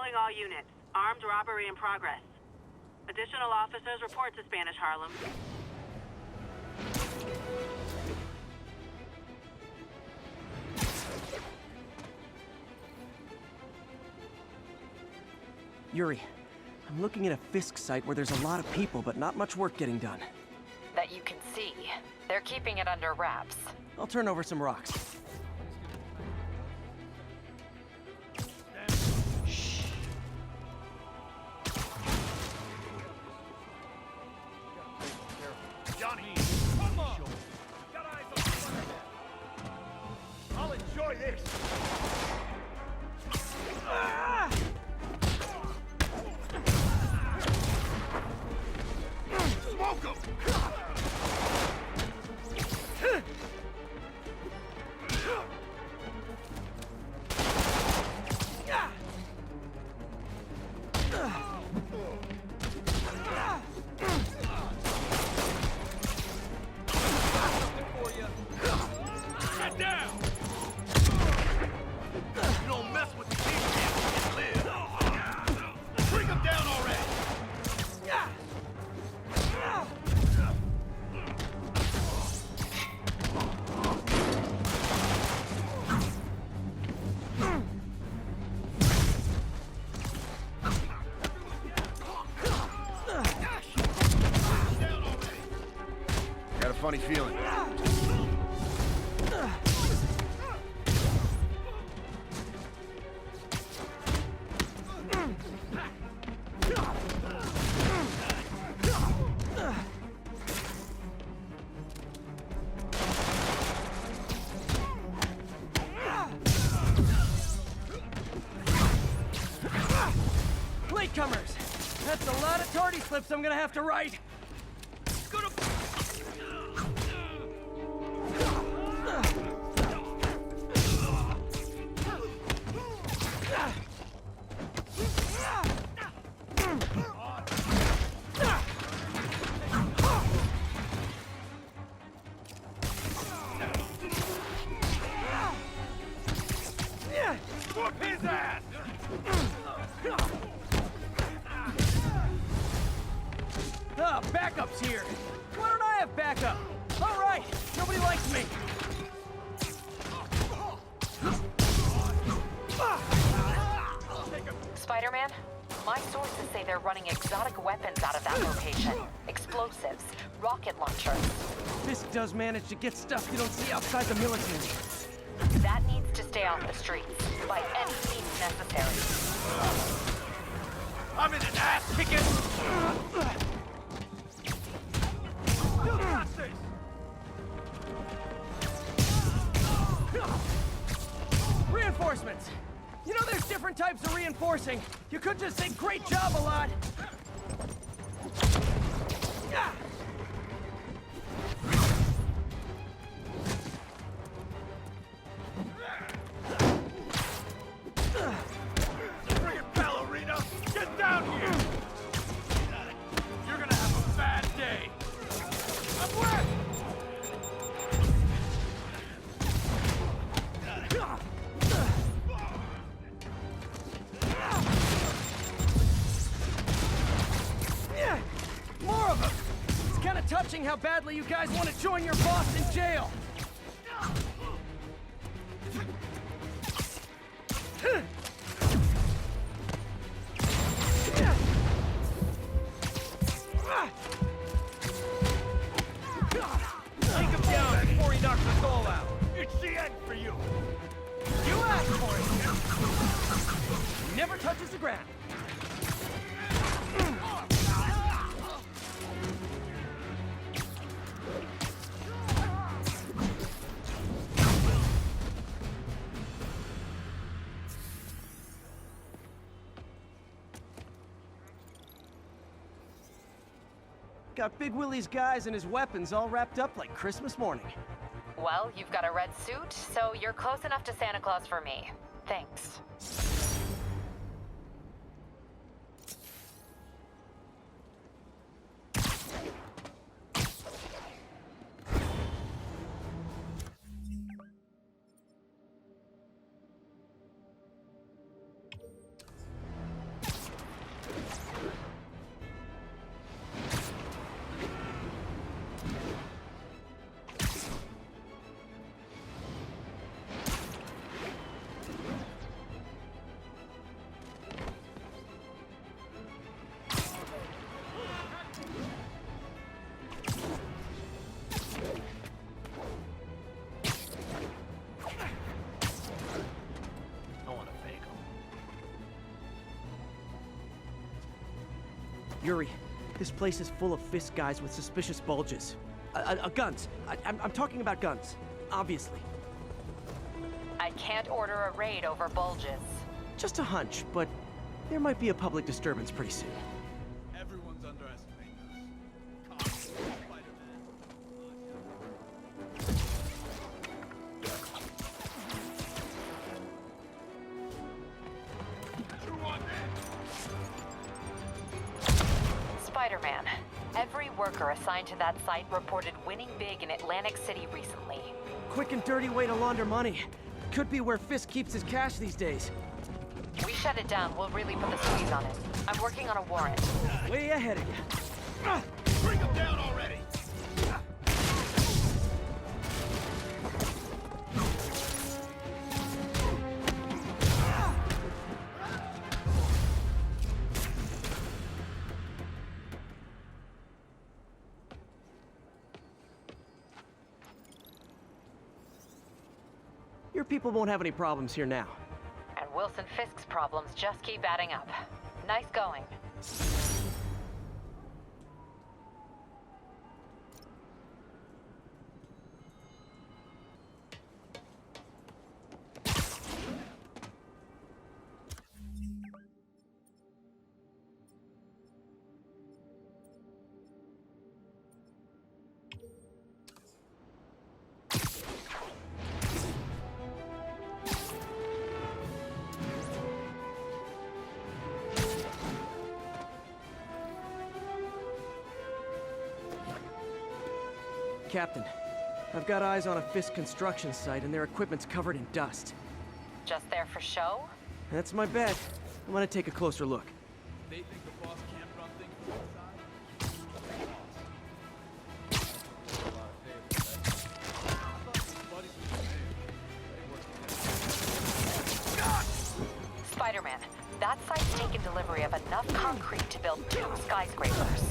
Calling all units. Armed robbery in progress. Additional officers report to Spanish Harlem. Yuri, I'm looking at a Fisk site where there's a lot of people, but not much work getting done. That you can see. They're keeping it under wraps. I'll turn over some rocks. Shh. Johnny, come on! Got eyes on the front. I'll enjoy this! Ah! Smoke 'em! Get down! You don't mess with the kingpin and live. Bring him down already! Got a funny feeling. Latecomers! That's a lot of tardy slips I'm gonna have to write. Whoop his ass! Backup's here. Why don't I have backup? All right, nobody likes me. Spider-Man, my sources say they're running exotic weapons out of that location. Explosives, rocket launchers. Fisk does manage to get stuff you don't see outside the military. That needs to stay off the streets, by any means necessary. I'm in an ass kicking! You got this! Reinforcements! You know there's different types of reinforcing. You could just say great job a lot. Bring it, ballerina! Get down here! You're gonna have a bad day! I'm wet! More of them! It's kind of touching how badly you guys want to join your boss in jail. Take him down before he knocks us all out! It's the end for you! You asked for it! He never touches the ground. Got Big Willie's guys and his weapons all wrapped up like Christmas morning. Well, you've got a red suit, so you're close enough to Santa Claus for me. Thanks. Yuri, this place is full of Fisk guys with suspicious bulges. Guns. I'm talking about guns, obviously. I can't order a raid over bulges. Just a hunch, but there might be a public disturbance pretty soon. Everyone's underestimating us. Come on, Spider-Man. Who won this? Spider-Man. Every worker assigned to that site reported winning big in Atlantic City recently. Quick and dirty way to launder money. Could be where Fisk keeps his cash these days. We shut it down, we'll really put the squeeze on it. I'm working on a warrant. Way ahead of you. Bring him down already! Your people won't have any problems here now. And Wilson Fisk's problems just keep adding up. Nice going. Captain, I've got eyes on a Fisk construction site and their equipment's covered in dust. Just there for show? That's my bet. I'm gonna take a closer look. They think the boss can't run things from inside. Spider-Man, that site's taken delivery of enough concrete to build 2 skyscrapers.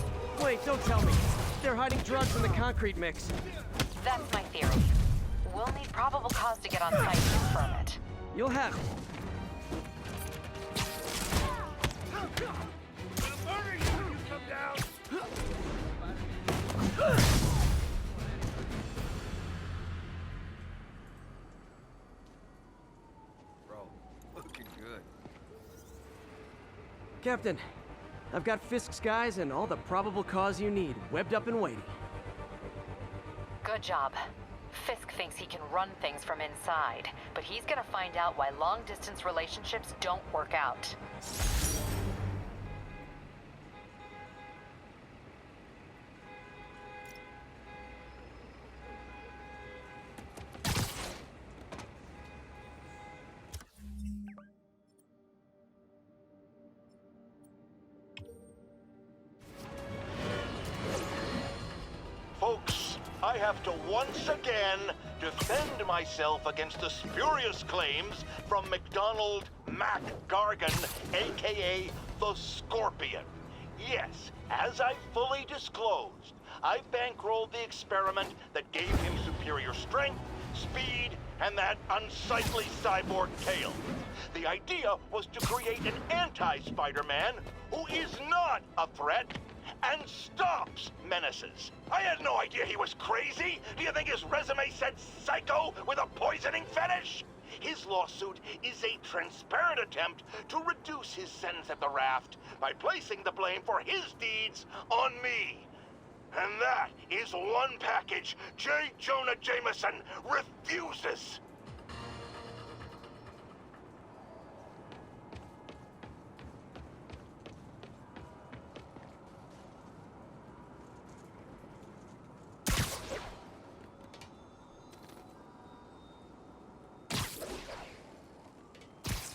Wait, don't tell me. They're hiding drugs in the concrete mix. That's my theory. We'll need probable cause to get on site to confirm it. You'll have it. Murder you come down! Bro, looking good. Captain, I've got Fisk's guys and all the probable cause you need, webbed up and waiting. Good job. Fisk thinks he can run things from inside, but he's gonna find out why long-distance relationships don't work out. Folks, I have to once again defend myself against the spurious claims from McDonald Mac Gargan, aka the Scorpion. Yes, as I fully disclosed, I bankrolled the experiment that gave him superior strength, speed, and that unsightly cyborg tail. The idea was to create an anti-Spider-Man who is not a threat and stops menaces. I had no idea he was crazy. Do you think his resume said psycho with a poisoning fetish? His lawsuit is a transparent attempt to reduce his sentence at the raft by placing the blame for his deeds on me. And that is one package J. Jonah Jameson refuses.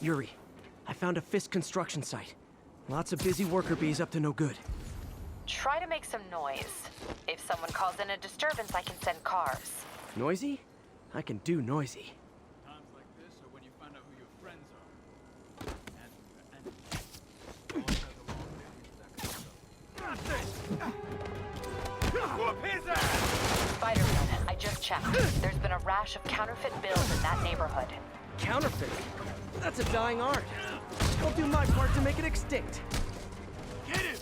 Yuri, I found a Fisk construction site. Lots of busy worker bees up to no good. Try to make some noise. If someone calls in a disturbance, I can send cars. Noisy? I can do noisy. Times like this are when you find out who your friends are. Whoop his ass! Spider-Man, I just checked. There's been a rash of counterfeit bills in that neighborhood. Counterfeit? That's a dying art. I'll do my part to make it extinct. Get him!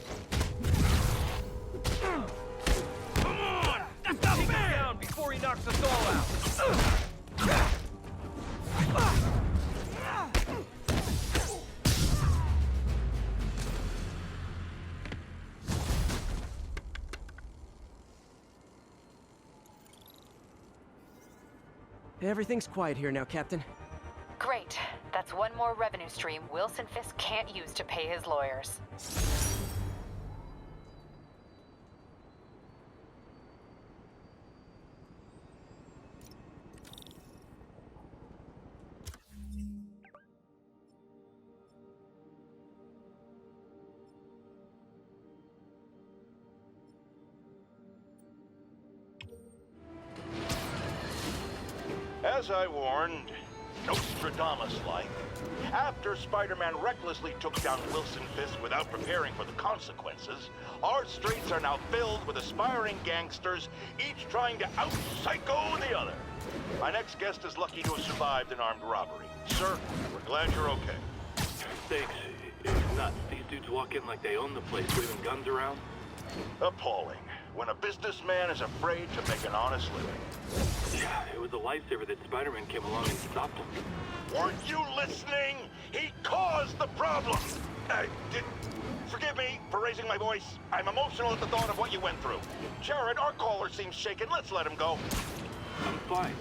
go all out. Everything's quiet here now, Captain. Great. That's one more revenue stream Wilson Fisk can't use to pay his lawyers. As I warned, Nostradamus-like, after Spider-Man recklessly took down Wilson Fisk without preparing for the consequences, our streets are now filled with aspiring gangsters, each trying to out-psycho the other. My next guest is lucky to have survived an armed robbery. Sir, we're glad you're okay. Thanks. It's nuts. These dudes walk in like they own the place, waving guns around. Appalling. When a businessman is afraid to make an honest living. Yeah, it was a lifesaver that Spider-Man came along and stopped him. Weren't you listening? He caused the problem! Forgive me for raising my voice. I'm emotional at the thought of what you went through. Jared, our caller seems shaken. Let's let him go. I'm fine.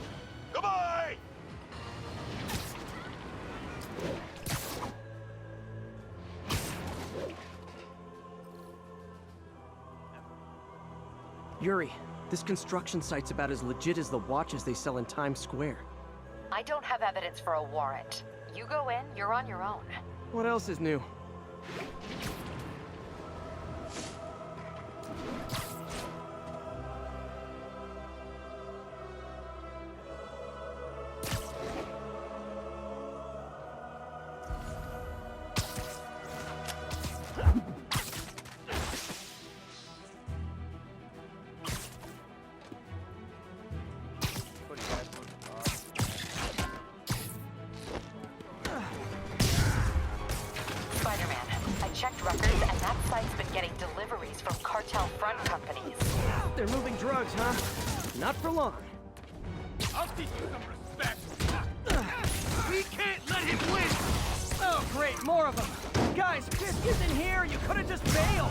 Goodbye! Yuri, this construction site's about as legit as the watches they sell in Times Square. I don't have evidence for a warrant. You go in, you're on your own. What else is new? Checked records, and that site's been getting deliveries from cartel front companies. They're moving drugs, huh? Not for long. I'll teach you some respect. We can't let him win! Oh, great, more of them. Guys, Fisk isn't here. You could have just bailed.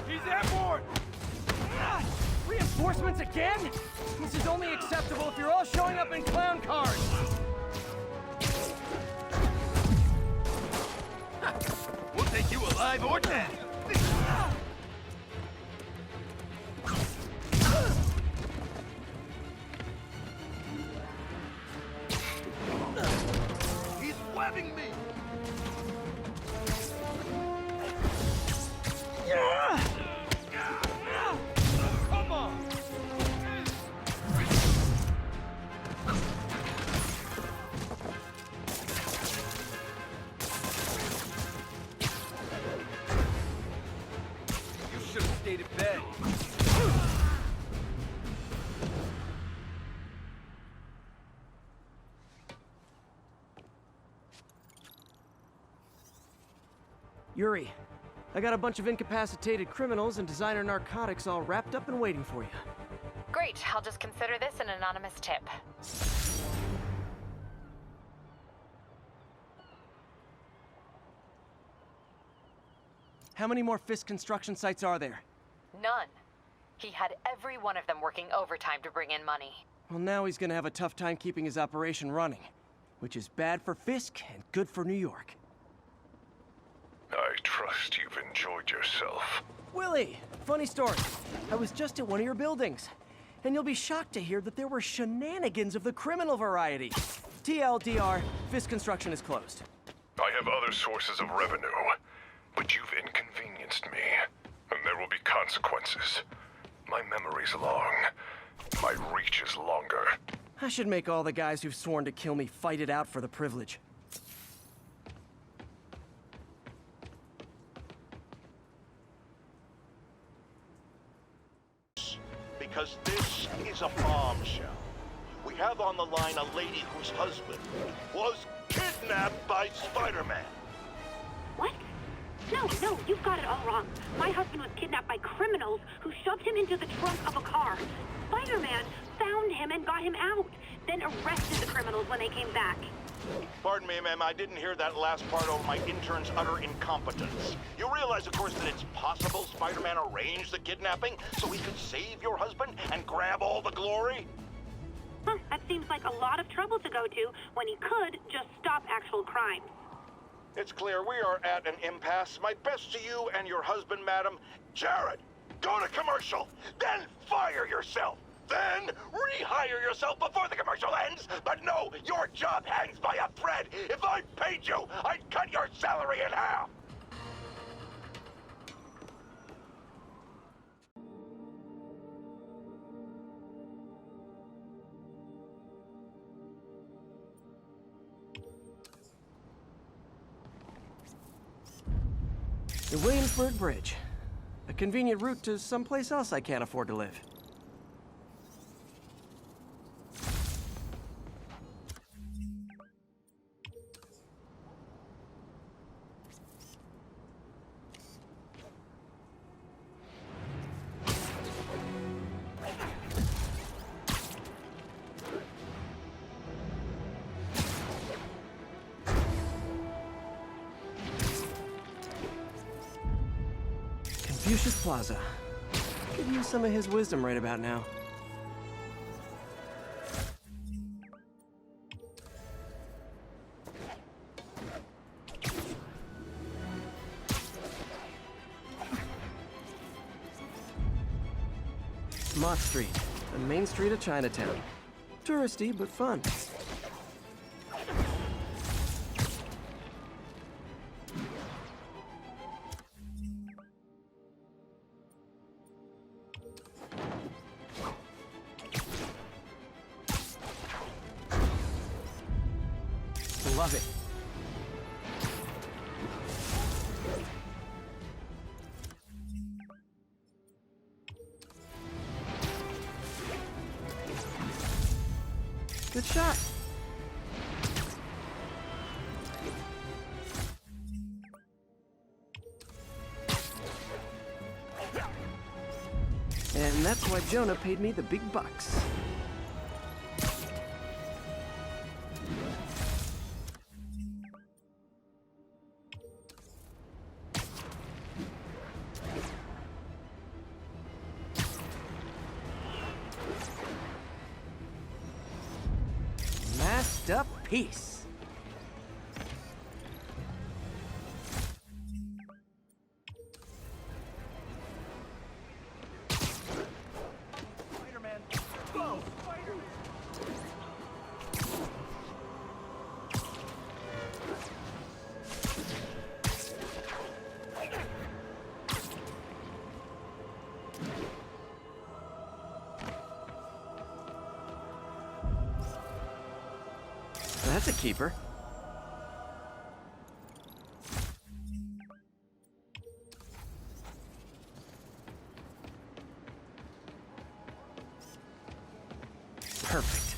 He's airborne! Reinforcements again? This is only acceptable if you're all showing up in clown cars. We'll take you alive or dead! He's webbing me! Come on! You should have stayed in bed. Yuri, I got a bunch of incapacitated criminals and designer narcotics all wrapped up and waiting for you. Great, I'll just consider this an anonymous tip. How many more Fisk construction sites are there? None. He had every one of them working overtime to bring in money. Well, now he's gonna have a tough time keeping his operation running, which is bad for Fisk and good for New York. I trust you've enjoyed yourself. Willie, funny story. I was just at one of your buildings, and you'll be shocked to hear that there were shenanigans of the criminal variety. TLDR, Fisk Construction is closed. I have other sources of revenue, but you've inconvenienced me, and there will be consequences. My memory's long. My reach is longer. I should make all the guys who've sworn to kill me fight it out for the privilege. because this is a bombshell. We have on the line a lady whose husband was kidnapped by Spider-Man. What? No, you've got it all wrong. My husband was kidnapped by criminals who shoved him into the trunk of a car. Spider-Man found him and got him out, then arrested the criminals when they came back. Pardon me, ma'am, I didn't hear that last part over my intern's utter incompetence. You realize, of course, that it's possible Spider-Man arranged the kidnapping so he could save your husband and grab all the glory? Huh, that seems like a lot of trouble to go to when he could just stop actual crime. It's clear we are at an impasse. My best to you and your husband, madam. Jared, go to commercial, then fire yourself. Then rehire yourself before the commercial ends. But no, your job hangs by a thread. If I paid you, I'd cut your salary in half. The Williamsburg Bridge. A convenient route to someplace else I can't afford to live. Confucius Plaza. Could use some of his wisdom right about now. Mott Street, the main street of Chinatown. Touristy, but fun. Love it. Good shot. And that's why Jonah paid me the big bucks. Masked up piece. Spider-Man! Go! Spider-Man! That's a keeper. Perfect.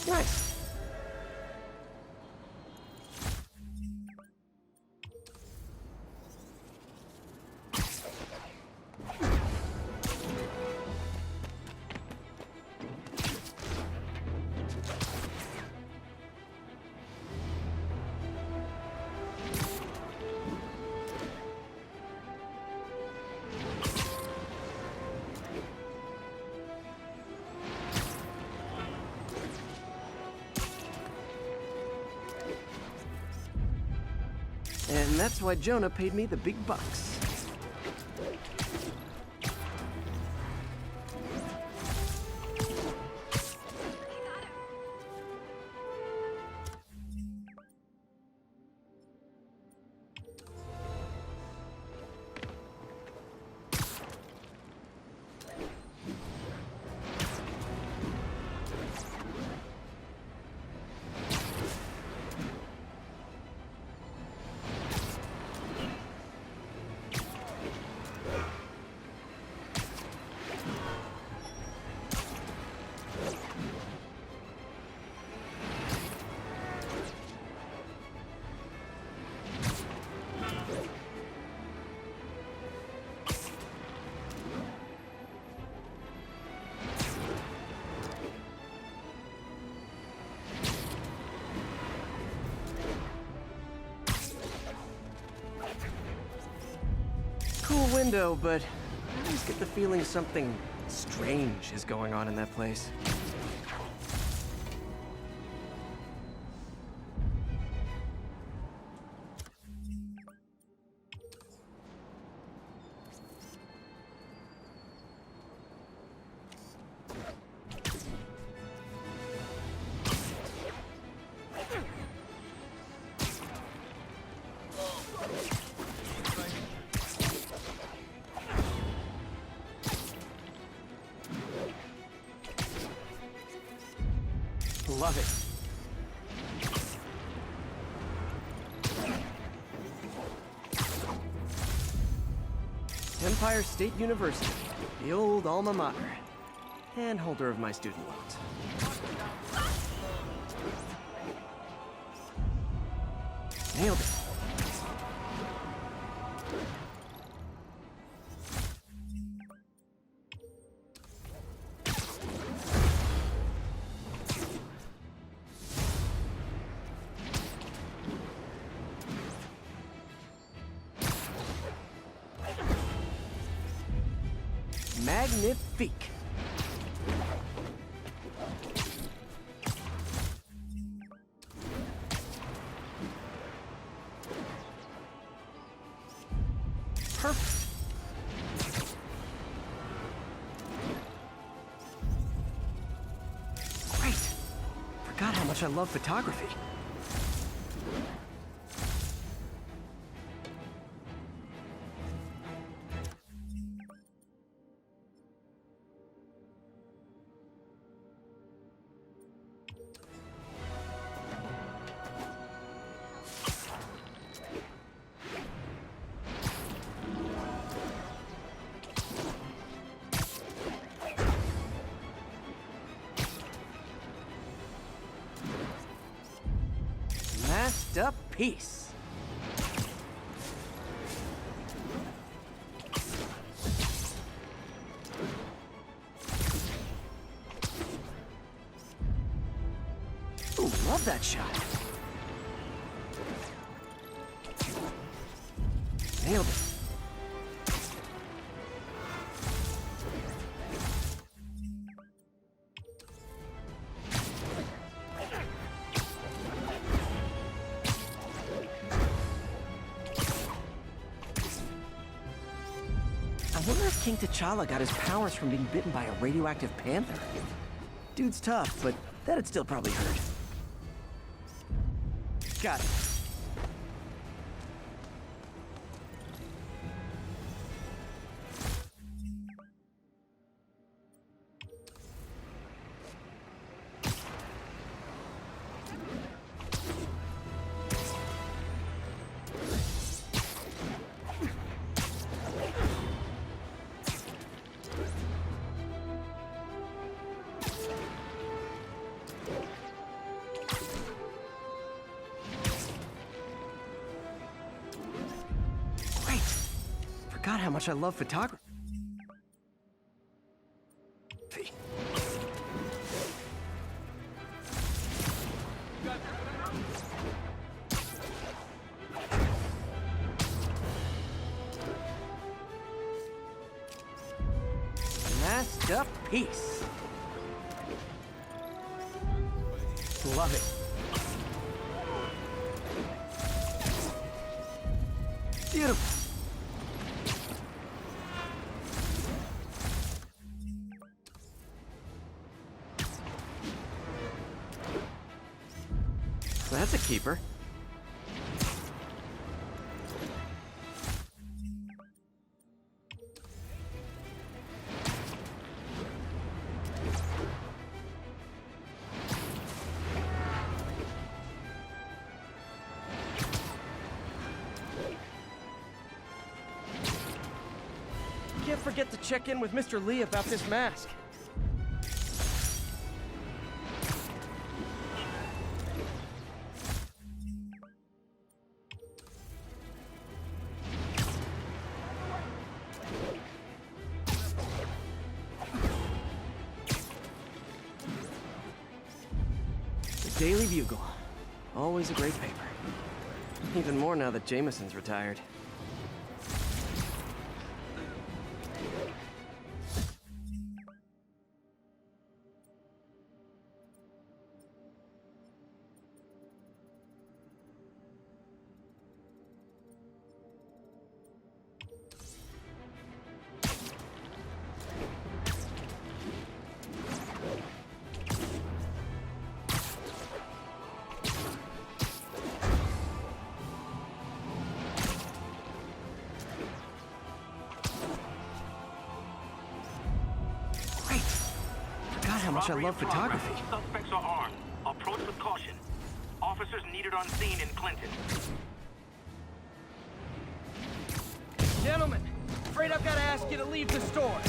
Nice. And that's why Jonah paid me the big bucks. window, but I always get the feeling something strange is going on in that place. Love it. Empire State University, the old alma mater, and holder of my student loans. Nailed it. Magnifique. Perfect. Great. Forgot how much I love photography. Masterpiece. Ooh, love that shot. Nailed it. I wonder if King T'Challa got his powers from being bitten by a radioactive panther. Dude's tough, but that'd still probably hurt. Got it. Forgot how much I love photography. Masterpiece. Love it. Beautiful. That's a keeper. Can't forget to check in with Mr. Lee about this mask. The Daily Bugle. Always a great paper. Even more now that Jameson's retired. how much I Robbery love in progress. photography. Suspects are armed. Approach with caution. Officers needed on scene in Clinton. Gentlemen, afraid I've got to ask you to leave the store.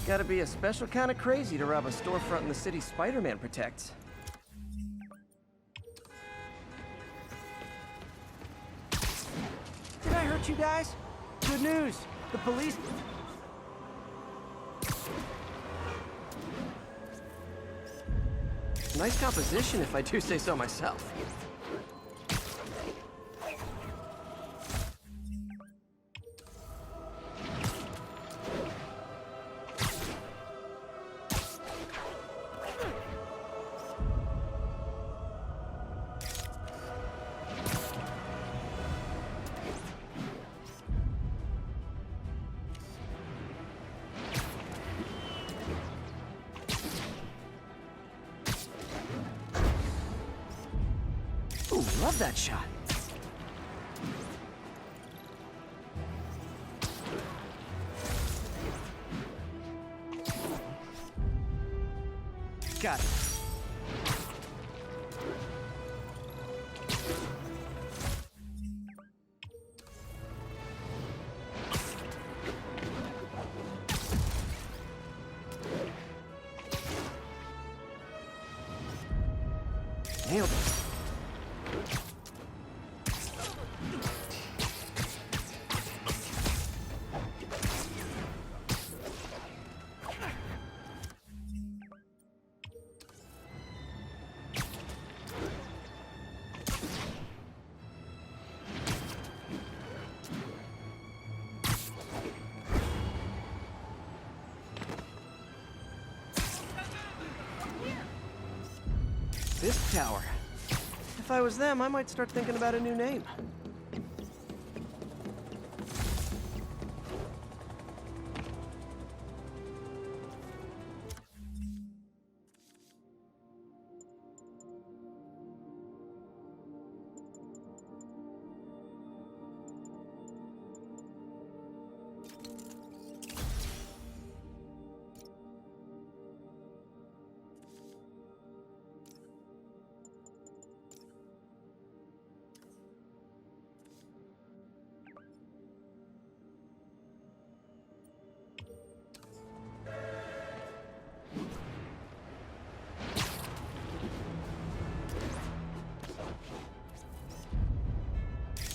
Gotta be a special kind of crazy to rob a storefront in the city Spider-Man protects. Did I hurt you guys? Good news. The police... Nice composition, if I do say so myself. Ooh, love that shot. Got it. Nailed it. This tower. If I was them, I might start thinking about a new name.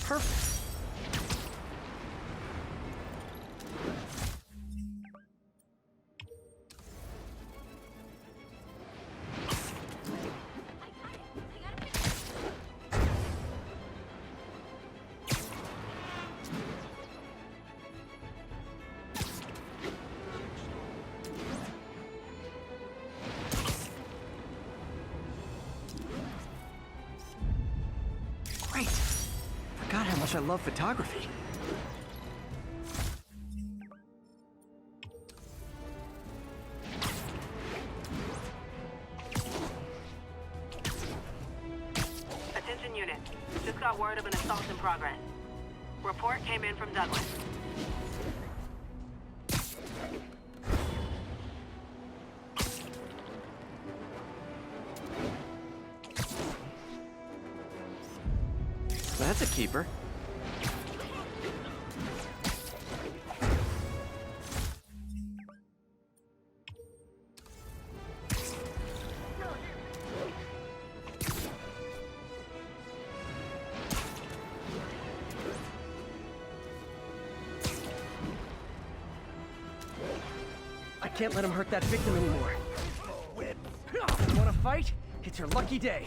Perfect. Great. Forgot how much I love photography. Attention unit. Just got word of an assault in progress. Report came in from Douglas. That's a keeper. I can't let him hurt that victim anymore. You wanna fight? It's your lucky day.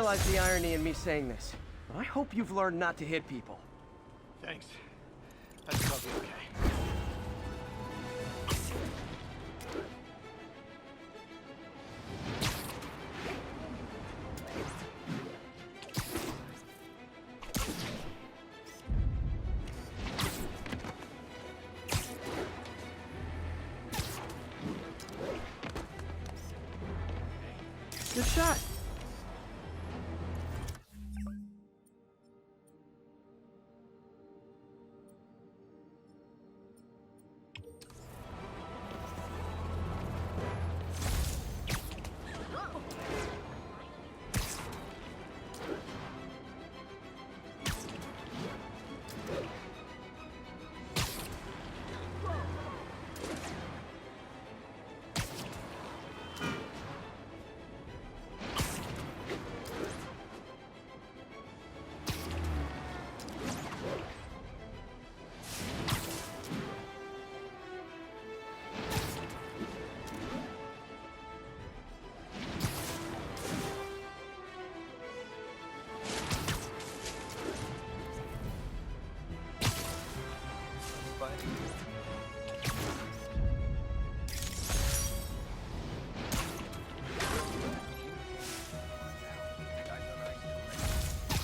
realize the irony in me saying this, but I hope you've learned not to hit people. Thanks. That's probably okay. Good shot.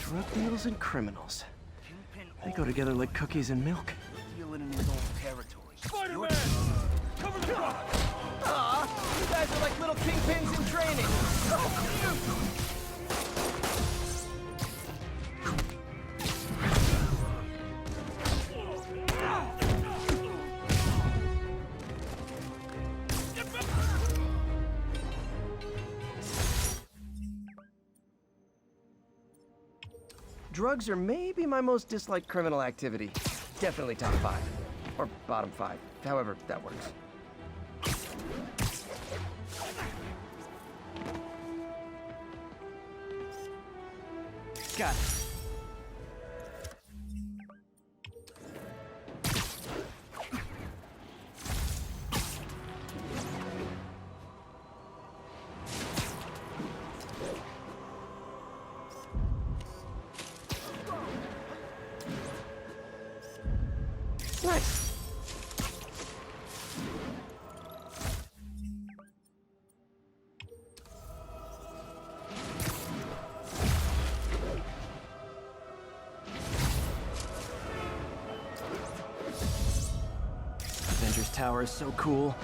Drug deals and criminals. They go together like cookies and milk. Dealing in his own territory. Spider-Man! Cover the front! Aw, you guys are like little kingpins in training. Drugs are maybe my most disliked criminal activity. Definitely top 5. Or bottom 5. However that works. Got it. Nice. Avengers Tower is so cool,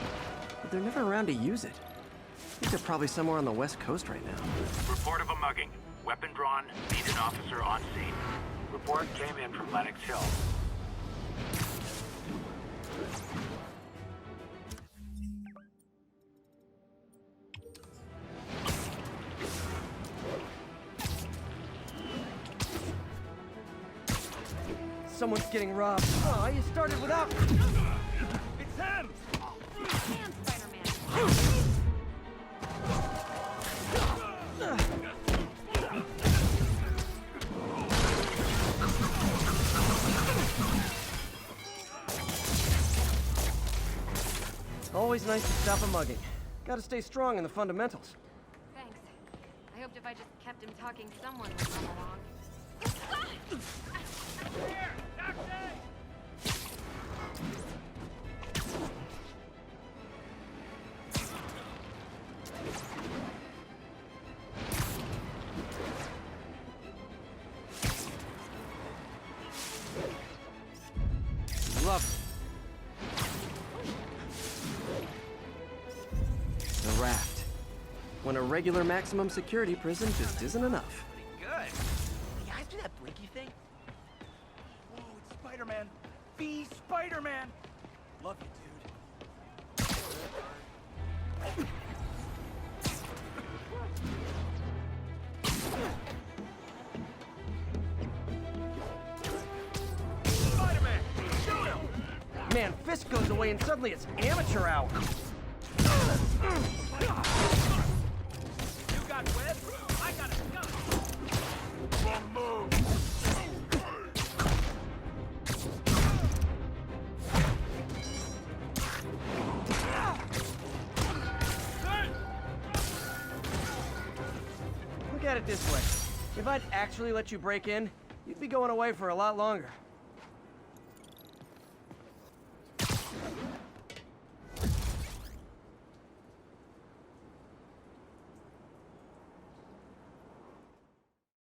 but they're never around to use it. I think they're probably somewhere on the West Coast right now. Report of a mugging. Weapon drawn. Need an officer on scene. Report came in from Lenox Hill. Someone's getting robbed. Aw, you started without... It's him! Damn, Spider-Man. Always nice to stop a mugging. Gotta stay strong in the fundamentals. Thanks. I hoped if I just kept him talking, someone would come along. Here! Taxi! Love it. The raft. When a regular maximum security prison just isn't enough. Pretty good. You guys do that blinky thing? Whoa, it's Spider-Man! The Spider-Man! Love you, dude. Spider-Man! Shoot him! Man, Fisk goes away and suddenly it's amateur hour. You got web? I got a gun! Wrong move! Look at it this way. If I'd actually let you break in, you'd be going away for a lot longer.